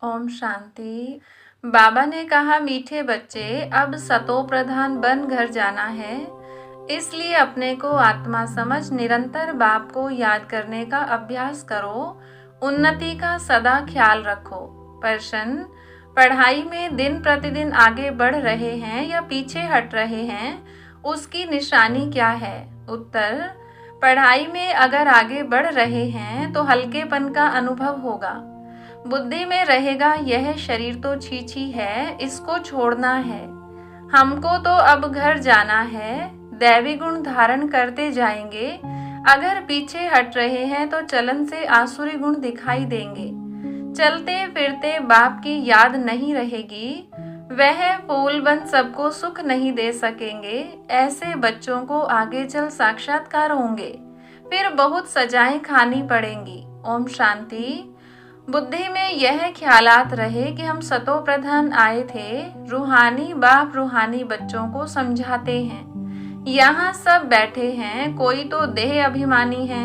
ओम शांति। बाबा ने कहा, मीठे बच्चे, अब सतो प्रधान बन घर जाना है, इसलिए अपने को आत्मा समझ निरंतर बाप को याद करने का अभ्यास करो। उन्नति का सदा ख्याल रखो। प्रश्न: पढ़ाई में दिन प्रतिदिन आगे बढ़ रहे हैं या पीछे हट रहे हैं, उसकी निशानी क्या है? उत्तर: पढ़ाई में अगर आगे बढ़ रहे हैं तो हल्केपन का अनुभव होगा। बुद्धि में रहेगा, यह शरीर तो छीछी है, इसको छोड़ना है, हमको तो अब घर जाना है। दैवी गुण धारण करते जाएंगे। अगर पीछे हट रहे हैं तो चलन से आसुरी गुण दिखाई देंगे। चलते फिरते बाप की याद नहीं रहेगी। वह फूल बन सबको सुख नहीं दे सकेंगे। ऐसे बच्चों को आगे चल साक्षात्कार होंगे, फिर बहुत सजाएं खानी पड़ेंगी। ओम शांति। बुद्धि में यह ख्यालात रहे कि हम सतो प्रधान आए थे। रूहानी बाप रूहानी बच्चों को समझाते हैं। यहाँ सब बैठे हैं, कोई तो देह अभिमानी है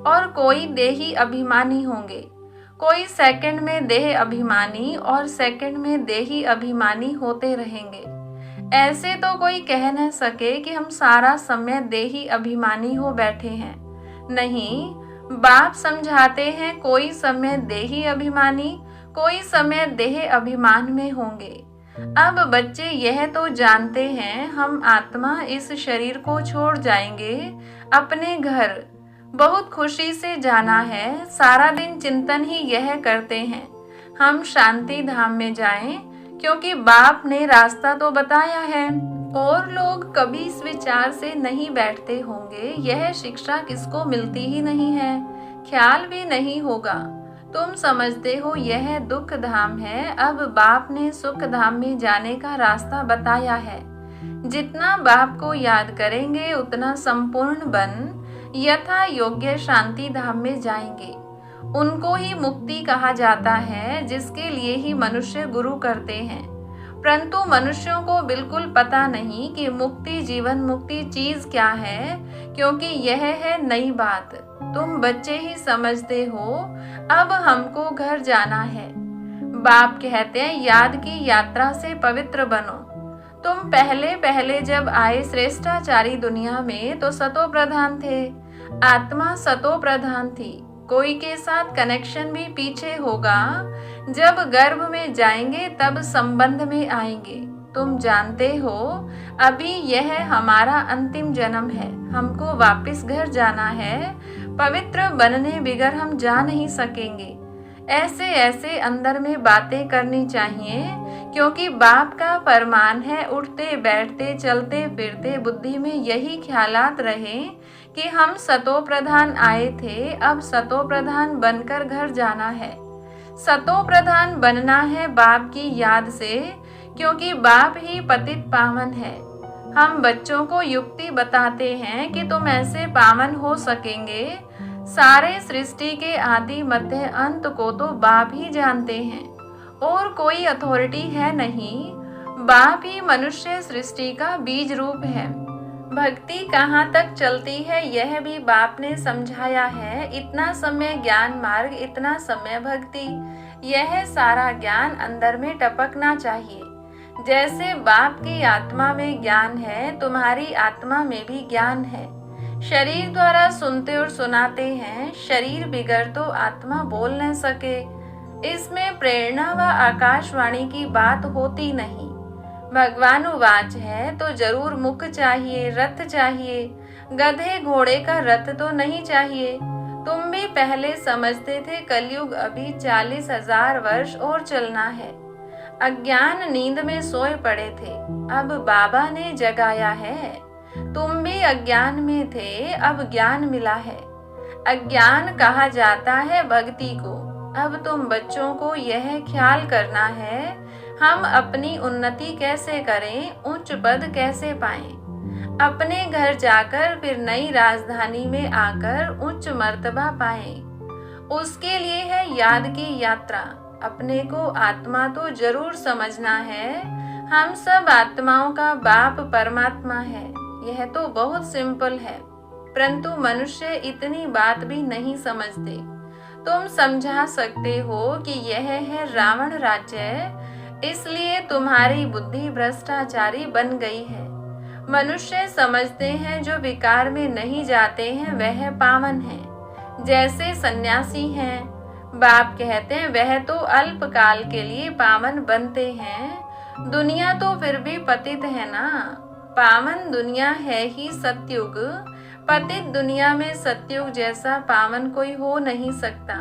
और कोई देही अभिमानी होंगे। कोई सेकंड में देह अभिमानी और सेकंड में देही अभिमानी होते रहेंगे। ऐसे तो कोई कह न सके कि हम सारा समय देही अभिमानी हो बैठे हैं। नहीं, बाप समझाते हैं, कोई समय देही अभिमानी, कोई समय देह अभिमान में होंगे। अब बच्चे यह तो जानते हैं, हम आत्मा इस शरीर को छोड़ जाएंगे अपने घर। बहुत खुशी से जाना है। सारा दिन चिंतन ही यह करते हैं, हम शांति धाम में जाएं, क्योंकि बाप ने रास्ता तो बताया है। और लोग कभी इस विचार से नहीं बैठते होंगे, यह शिक्षा किसको मिलती ही नहीं है, ख्याल भी नहीं होगा। तुम समझते हो यह दुख धाम है। अब बाप ने सुख धाम में जाने का रास्ता बताया है। जितना बाप को याद करेंगे उतना संपूर्ण बन यथा योग्य शांति धाम में जाएंगे। उनको ही मुक्ति कहा जाता है, जिसके लिए ही मनुष्य गुरु करते हैं। परंतु मनुष्यों को बिल्कुल पता नहीं कि मुक्ति, जीवन मुक्ति चीज क्या है, क्योंकि यह है नई बात। तुम बच्चे ही समझते हो। अब हमको घर जाना है। बाप कहते हैं, याद की यात्रा से पवित्र बनो। तुम पहले पहले जब आए श्रेष्ठाचारी दुनिया में तो सतो प्रधान थे, आत्मा सतो प्रधान थी। कोई के साथ कनेक्शन भी पीछे होगा। जब गर्भ में जाएंगे तब संबंध में आएंगे। तुम जानते हो, अभी यह हमारा अंतिम जन्म है, हमको वापस घर जाना है। पवित्र बनने बिगर हम जा नहीं सकेंगे। ऐसे ऐसे अंदर में बातें करनी चाहिए, क्योंकि बाप का फरमान है, उठते बैठते चलते फिरते बुद्धि में यही ख्यालात रहे कि हम सतो प्रधान आए थे, अब सतो प्रधान बनकर घर जाना है। सतो प्रधान बनना है बाप की याद से, क्योंकि बाप ही पतित पावन है। हम बच्चों को युक्ति बताते हैं कि तुम ऐसे पावन हो सकेंगे। सारे सृष्टि के आदि मध्य अंत को तो बाप ही जानते हैं, और कोई अथॉरिटी है नहीं। बाप ही मनुष्य सृष्टि का बीज रूप है। भक्ति कहाँ तक चलती है यह भी बाप ने समझाया है। इतना समय ज्ञान मार्ग, इतना समय भक्ति, यह सारा ज्ञान अंदर में टपकना चाहिए। जैसे बाप की आत्मा में ज्ञान है, तुम्हारी आत्मा में भी ज्ञान है। शरीर द्वारा सुनते और सुनाते हैं, शरीर बिगर तो आत्मा बोल न सके। इसमें प्रेरणा व आकाशवाणी की बात होती नहीं। भगवान उवाच है तो जरूर मुख चाहिए, रथ चाहिए। गधे घोड़े का रथ तो नहीं चाहिए। तुम भी पहले समझते थे कलयुग अभी 40,000 वर्ष और चलना है। अज्ञान नींद में सोए पड़े थे, अब बाबा ने जगाया है। तुम भी अज्ञान में थे, अब ज्ञान मिला है। अज्ञान कहा जाता है भक्ति को। अब तुम बच्चों को यह ख्याल करना है, हम अपनी उन्नति कैसे करें, उच्च पद कैसे पाएं। अपने घर जाकर फिर नई राजधानी में आकर उच्च मर्तबा पाएं। उसके लिए है याद की यात्रा। अपने को आत्मा तो जरूर समझना है। हम सब आत्माओं का बाप परमात्मा है। यह तो बहुत सिंपल है, परंतु मनुष्य इतनी बात भी नहीं समझते। तुम समझा सकते हो कि यह है रावण राज्य, इसलिए तुम्हारी बुद्धि भ्रष्टाचारी बन गई है। मनुष्य समझते हैं जो विकार में नहीं जाते हैं वह पावन है, जैसे सन्यासी हैं। बाप कहते हैं वह तो अल्पकाल के लिए पावन बनते हैं, दुनिया तो फिर भी पतित है ना। पावन दुनिया है ही सतयुग, पतित दुनिया में सतयुग जैसा पावन कोई हो नहीं सकता।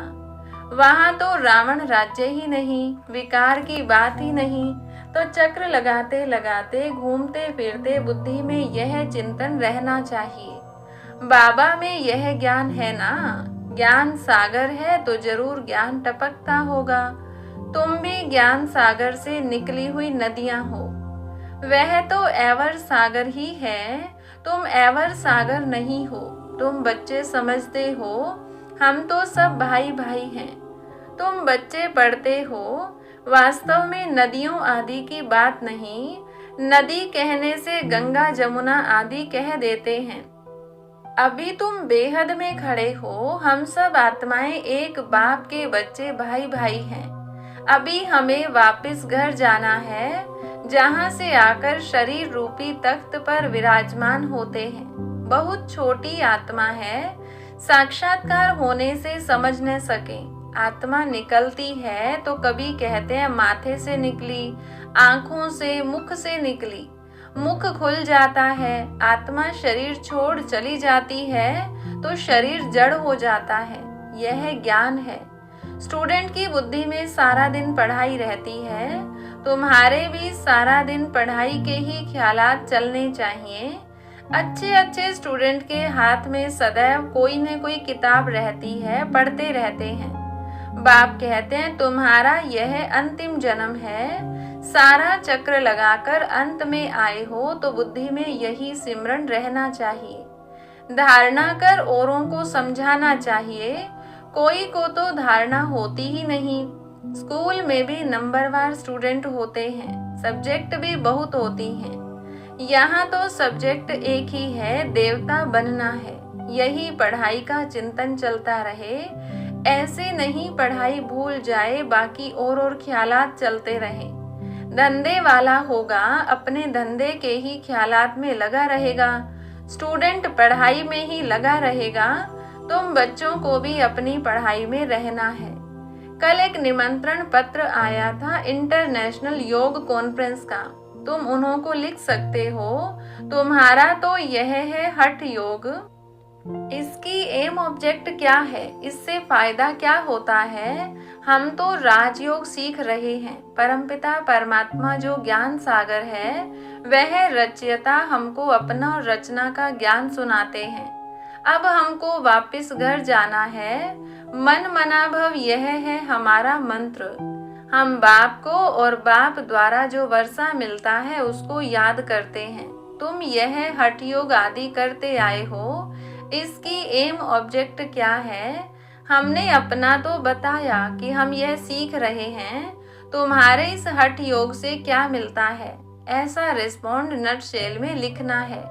वहां तो रावण राज्य ही नहीं, विकार की बात ही नहीं। तो चक्र लगाते लगाते घूमते फिरते बुद्धि में यह चिंतन रहना चाहिए, बाबा में यह ज्ञान है ना। ज्ञान सागर है तो जरूर ज्ञान टपकता होगा। तुम भी ज्ञान सागर से निकली हुई नदियां हो। वह तो एवर सागर ही है, तुम एवर सागर नहीं हो। तुम बच्चे समझते हो हम तो सब भाई भाई हैं। तुम बच्चे पढ़ते हो, वास्तव में नदियों आदि की बात नहीं। नदी कहने से गंगा जमुना आदि कह देते हैं। अभी तुम बेहद में खड़े हो, हम सब आत्माएं एक बाप के बच्चे भाई भाई हैं। अभी हमें वापस घर जाना है, जहां से आकर शरीर रूपी तख्त पर विराजमान होते हैं। बहुत छोटी आत्मा है, साक्षात्कार होने से समझ न सके। आत्मा निकलती है तो कभी कहते हैं माथे से निकली, आंखों से, मुख से निकली। मुख खुल जाता है, आत्मा शरीर छोड़ चली जाती है तो शरीर जड़ हो जाता है। यह ज्ञान है। स्टूडेंट की बुद्धि में सारा दिन पढ़ाई रहती है, तुम्हारे भी सारा दिन पढ़ाई के ही ख्यालात चलने चाहिए। अच्छे अच्छे स्टूडेंट के हाथ में सदैव कोई न कोई किताब रहती है, पढ़ते रहते हैं। बाप कहते हैं तुम्हारा यह अंतिम जन्म है, सारा चक्र लगाकर अंत में आए हो तो बुद्धि में यही सिमरन रहना चाहिए। धारणा कर औरों को समझाना चाहिए, कोई को तो धारणा होती ही नहीं। स्कूल में भी नंबरवार स्टूडेंट होते हैं, सब्जेक्ट भी बहुत होती हैं। यहाँ तो सब्जेक्ट एक ही है, देवता बनना है। यही पढ़ाई का चिंतन चलता रहे, ऐसे नहीं पढ़ाई भूल जाए, बाकी और ख्यालात चलते रहें। धंधे वाला होगा, अपने धंधे के ही ख्यालात में लगा रहेगा। स्टूडेंट पढ़ाई में ही लगा रहेगा। तुम बच्चों को भी अपनी पढ़ाई में रहना है। कल एक निमंत्रण पत्र आया था इंटरनेशनल योग कॉन्फ्रेंस का, तुम उन्हों को लिख सकते हो। तुम्हारा तो यह है हठ योग। इसकी एम ऑब्जेक्ट क्या है, इससे फायदा क्या होता है? हम तो राजयोग सीख रहे हैं। परमपिता परमात्मा जो ज्ञान सागर है, वह रचयिता हमको अपना और रचना का ज्ञान सुनाते हैं। अब हमको वापस घर जाना है। मन मनाभव यह है हमारा मंत्र। हम बाप को और बाप द्वारा जो वर्षा मिलता है उसको याद करते हैं। तुम यह हठ योग आदि करते आए हो, इसकी एम ऑब्जेक्ट क्या है? हमने अपना तो बताया कि हम यह सीख रहे हैं। तुम्हारे इस हठ योग से क्या मिलता है, ऐसा रिस्पॉन्ड नटशेल में लिखना है।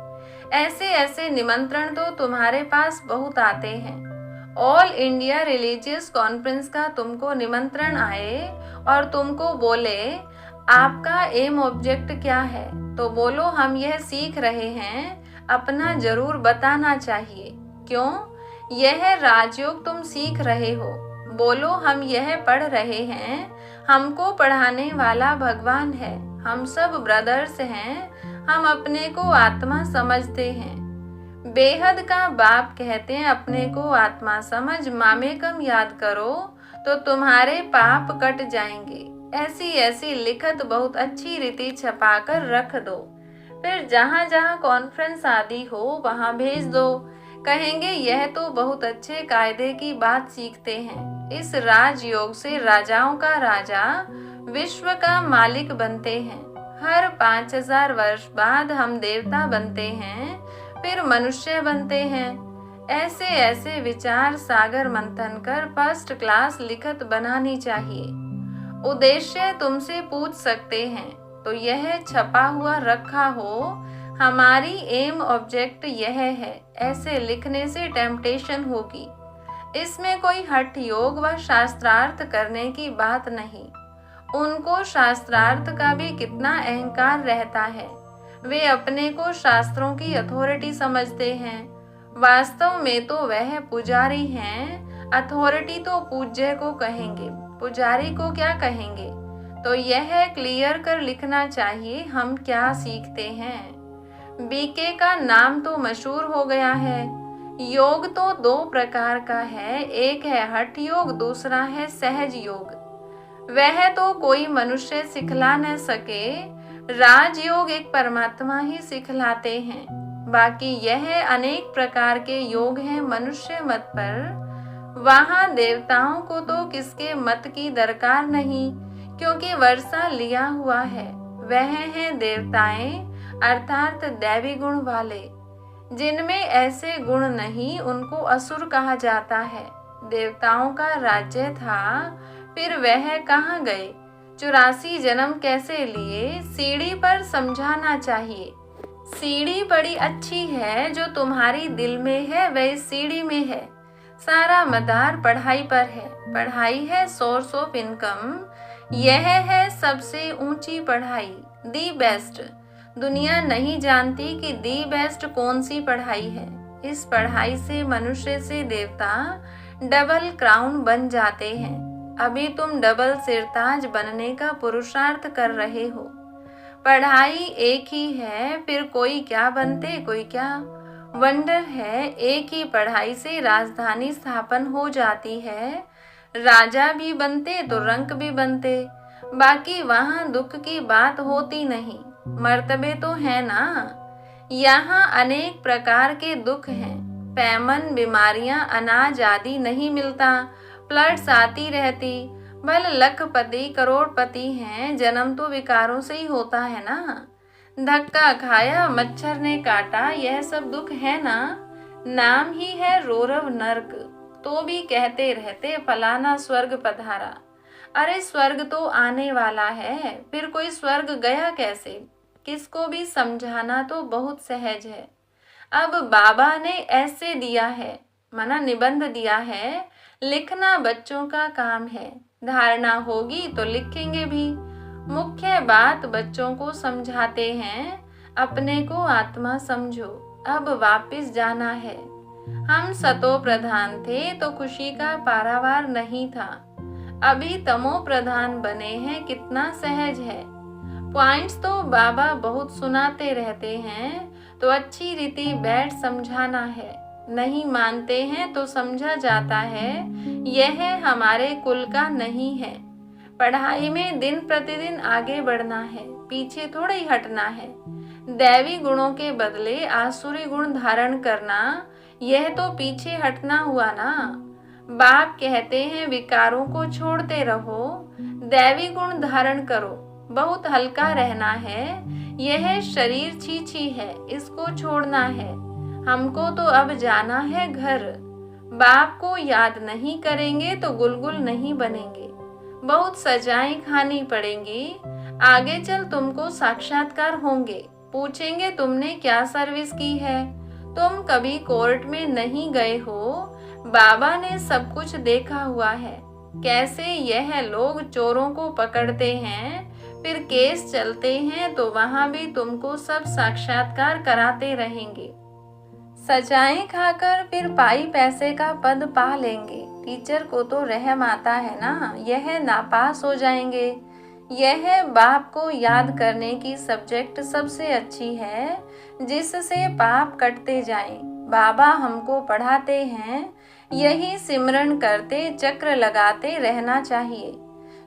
ऐसे ऐसे निमंत्रण तो तुम्हारे पास बहुत आते हैं। ऑल इंडिया रिलीजियस कॉन्फ्रेंस का तुमको निमंत्रण आए और तुमको बोले आपका एम ऑब्जेक्ट क्या है, तो बोलो हम यह सीख रहे हैं। अपना जरूर बताना चाहिए। क्यों? यह राजयोग तुम सीख रहे हो। बोलो हम यह पढ़ रहे हैं। हमको पढ़ाने वाला भगवान है। हम सब ब्रदर्स हैं। हम अपने को आत्मा समझते हैं। बेहद का बाप कहते हैं अपने को आत्मा समझ, मामेकम याद करो तो तुम्हारे पाप कट जाएंगे। ऐसी ऐसी लिखत बहुत अच्छी रीति छपाकर रख दो, फिर जहाँ जहाँ कॉन्फ्रेंस आदि हो वहाँ भेज दो। कहेंगे यह तो बहुत अच्छे कायदे की बात सीखते हैं। इस राजयोग से राजाओं का राजा, विश्व का मालिक बनते हैं। हर 5000 वर्ष बाद हम देवता बनते हैं, फिर मनुष्य बनते हैं। ऐसे ऐसे विचार सागर मंथन कर फर्स्ट क्लास लिखत बनानी चाहिए। उद्देश्य तुमसे पूछ सकते हैं तो यह छपा हुआ रखा हो, हमारी एम ऑब्जेक्ट यह है, ऐसे लिखने से टेम्पटेशन होगी। इसमें कोई हठ योग व शास्त्रार्थ करने की बात नहीं। उनको शास्त्रार्थ का भी कितना अहंकार रहता है। वे अपने को शास्त्रों की अथॉरिटी समझते हैं। वास्तव में तो वह पुजारी हैं। अथॉरिटी तो पूज्य को कहेंगे, पुजारी को क्या कहेंगे। तो यह क्लियर कर लिखना चाहिए हम क्या सीखते हैं। बीके का नाम तो मशहूर हो गया है। योग तो दो प्रकार का है, एक है हठ योग, दूसरा है सहज योग। वह तो कोई मनुष्य सिखला न सके, राजयोग एक परमात्मा ही सिखलाते हैं। बाकी यह अनेक प्रकार के योग हैं मनुष्य मत पर। वहां देवताओं को तो किसके मत की दरकार नहीं, क्योंकि वर्षा लिया हुआ है। वह हैं देवताएं अर्थात दैवी गुण वाले। जिनमें ऐसे गुण नहीं उनको असुर कहा जाता है। देवताओं का राज्य था, फिर वह कहाँ गए, 84 जन्म कैसे लिए, सीढ़ी पर समझाना चाहिए। सीढ़ी बड़ी अच्छी है, जो तुम्हारी दिल में है वह सीढ़ी में है। सारा मदार पढ़ाई पर है। पढ़ाई है सोर्स ऑफ इनकम। यह है सबसे ऊंची पढ़ाई, दी बेस्ट। दुनिया नहीं जानती कि दी बेस्ट कौन सी पढ़ाई है। इस पढ़ाई से मनुष्य से देवता डबल क्राउन बन जाते हैं। अभी तुम डबल सिरताज बनने का पुरुषार्थ कर रहे हो। पढ़ाई एक ही है, फिर कोई क्या बनते कोई क्या। वंडर है, एक ही पढ़ाई से राजधानी स्थापन हो जाती है। राजा भी बनते तो रंक भी बनते। बाकी वहां दुख की बात होती नहीं। मर्तबे तो है ना। यहाँ अनेक प्रकार के दुख हैं। पैमन, बीमारियां, अनाज आदि नहीं मिलता, फ्लड्स आती रहती। भल लखपति करोड़पति हैं, जन्म तो विकारों से ही होता है ना। धक्का खाया, मच्छर ने काटा, यह सब दुख है ना। नाम ही है रौरव नर्क, तो भी कहते रहते फलाना स्वर्ग पधारा। अरे स्वर्ग तो आने वाला है, फिर कोई स्वर्ग गया कैसे। किसको भी समझाना तो बहुत सहज है। अब बाबा ने ऐसे दिया है, मना निबंध दिया है, लिखना बच्चों का काम है। धारणा होगी तो लिखेंगे भी। मुख्य बात बच्चों को समझाते हैं, अपने को आत्मा समझो। अब वापस जाना है। हम सतो प्रधान थे तो खुशी का पारावार नहीं था। अभी तमो प्रधान बने हैं, कितना सहज है। पॉइंट्स तो बाबा बहुत सुनाते रहते हैं, तो अच्छी रीति बैठ समझाना है। नहीं मानते हैं तो समझा जाता है यह हमारे कुल का नहीं है। पढ़ाई में दिन प्रतिदिन आगे बढ़ना है, पीछे थोड़ा ही हटना है। दैवी गुणों के बदले आसुरी गुण धारण करना, यह तो पीछे हटना हुआ ना। बाप कहते हैं विकारों को छोड़ते रहो, दैवी गुण धारण करो। बहुत हल्का रहना है। यह शरीर छी है, इसको छोड़ना है। हमको तो अब जाना है घर। बाप को याद नहीं करेंगे तो गुलगुल नहीं बनेंगे। बहुत सजाएं खानी पड़ेंगी। आगे चल तुमको साक्षात्कार होंगे, पूछेंगे तुमने क्या सर्विस की है। तुम कभी कोर्ट में नहीं गए हो, बाबा ने सब कुछ देखा हुआ है। कैसे यह लोग चोरों को पकड़ते हैं, फिर केस चलते हैं, तो वहां भी तुमको सब साक्षात्कार कराते रहेंगे। सजाएं खाकर फिर पाई पैसे का पद पा लेंगे। टीचर को तो रहम आता है ना, यह नापास हो जाएंगे। यह बाप को याद करने की सब्जेक्ट सबसे अच्छी है, जिससे पाप कटते जाएं। बाबा हमको पढ़ाते हैं, यही सिमरन करते चक्र लगाते रहना चाहिए।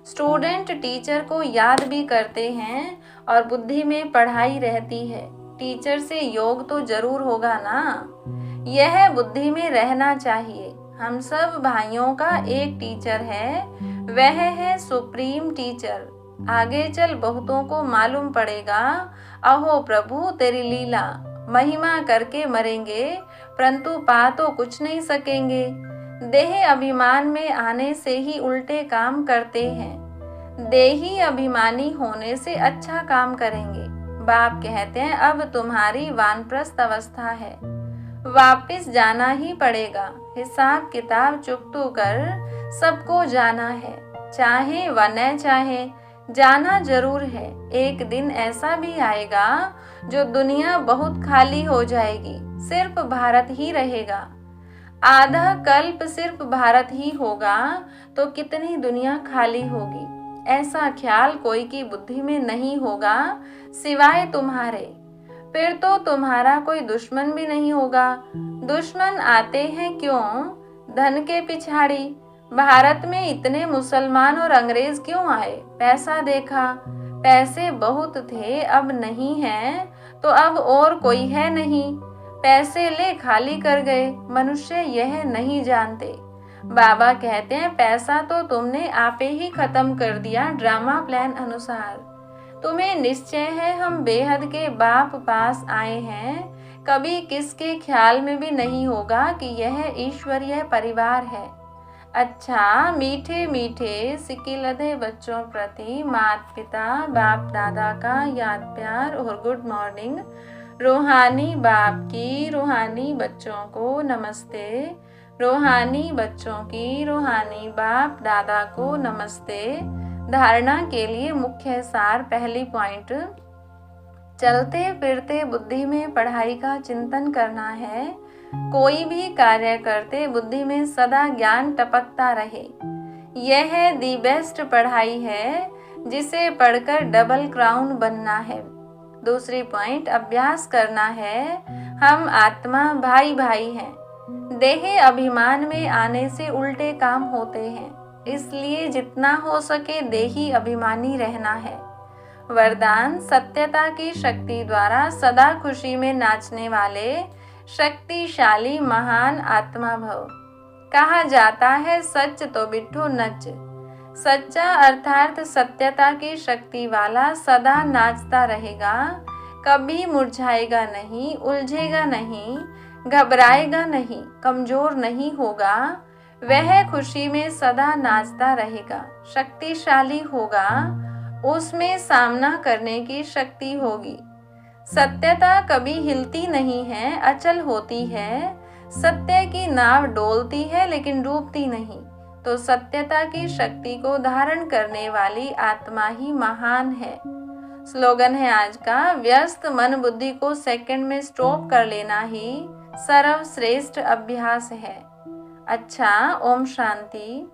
स्टूडेंट टीचर को याद भी करते हैं और बुद्धि में पढ़ाई रहती है। टीचर से योग तो जरूर होगा ना, यह बुद्धि में रहना चाहिए। हम सब भाइयों का एक टीचर है, वह है सुप्रीम टीचर। आगे चल बहुतों को मालूम पड़ेगा, अहो प्रभु तेरी लीला। महिमा करके मरेंगे, परंतु पा तो कुछ नहीं सकेंगे। देह अभिमान में आने से ही उल्टे काम करते हैं। देही अभिमानी होने से अच्छा काम करेंगे। बाप कहते हैं अब तुम्हारी वानप्रस्थ अवस्था है, वापिस जाना ही पड़ेगा। हिसाब किताब चुकतू कर सबको जाना है, चाहे व न चाहे जाना जरूर है। एक दिन ऐसा भी आएगा जो दुनिया बहुत खाली हो जाएगी, सिर्फ भारत ही रहेगा। आधा कल्प सिर्फ भारत ही होगा तो कितनी दुनिया खाली होगी। ऐसा ख्याल कोई की बुद्धि में नहीं होगा सिवाय तुम्हारे। फिर तो तुम्हारा कोई दुश्मन भी नहीं होगा। दुश्मन आते हैं क्यों? धन के पिछाड़ी। भारत में इतने मुसलमान और अंग्रेज क्यों आए? पैसा देखा, पैसे बहुत थे, अब नहीं है तो अब और कोई है नहीं। पैसे ले खाली कर गए। मनुष्य यह नहीं जानते। बाबा कहते हैं पैसा तो तुमने आपे ही खत्म कर दिया ड्रामा प्लान अनुसार। तुम्हें निश्चय है हम बेहद के बाप पास आए हैं। कभी किसके ख्याल में भी नहीं होगा कि यह ईश्वरीय परिवार है। अच्छा, मीठे मीठे सिकिलधे बच्चों प्रति माता पिता बाप दादा का याद प्यार और गुड मॉर्निंग। रूहानी बाप की रूहानी बच्चों को नमस्ते। रूहानी बच्चों की रूहानी बाप दादा को नमस्ते। धारणा के लिए मुख्य सार। पहली पॉइंट, चलते फिरते बुद्धि में पढ़ाई का चिंतन करना है। कोई भी कार्य करते बुद्धि में सदा ज्ञान टपकता रहे। यह दी बेस्ट पढ़ाई है जिसे पढ़कर डबल क्राउन बनना है। दूसरी पॉइंट, अभ्यास करना है। हम आत्मा भाई भाई हैं। देह अभिमान में आने से उल्टे काम होते हैं, इसलिए जितना हो सके देही अभिमानी रहना है। वरदान, सत्यता की शक्ति द्वारा सदा खुशी में नाचने वाले शक्तिशाली महान आत्मा भव। कहा जाता है सच तो बिट्ठू नच। सच्चा अर्थात सत्यता की शक्ति वाला सदा नाचता रहेगा, कभी मुरझाएगा नहीं, उलझेगा नहीं, घबराएगा नहीं, कमजोर नहीं होगा। वह खुशी में सदा नाचता रहेगा, शक्तिशाली होगा, उसमें सामना करने की शक्ति होगी। सत्यता कभी हिलती नहीं है, अचल होती है। सत्य की नाव डोलती है लेकिन डूबती नहीं। तो सत्यता की शक्ति को धारण करने वाली आत्मा ही महान है। स्लोगन है आज का, व्यस्त मन बुद्धि को सेकंड में स्टॉप कर लेना ही सर्वश्रेष्ठ अभ्यास है। अच्छा, ओम शांति।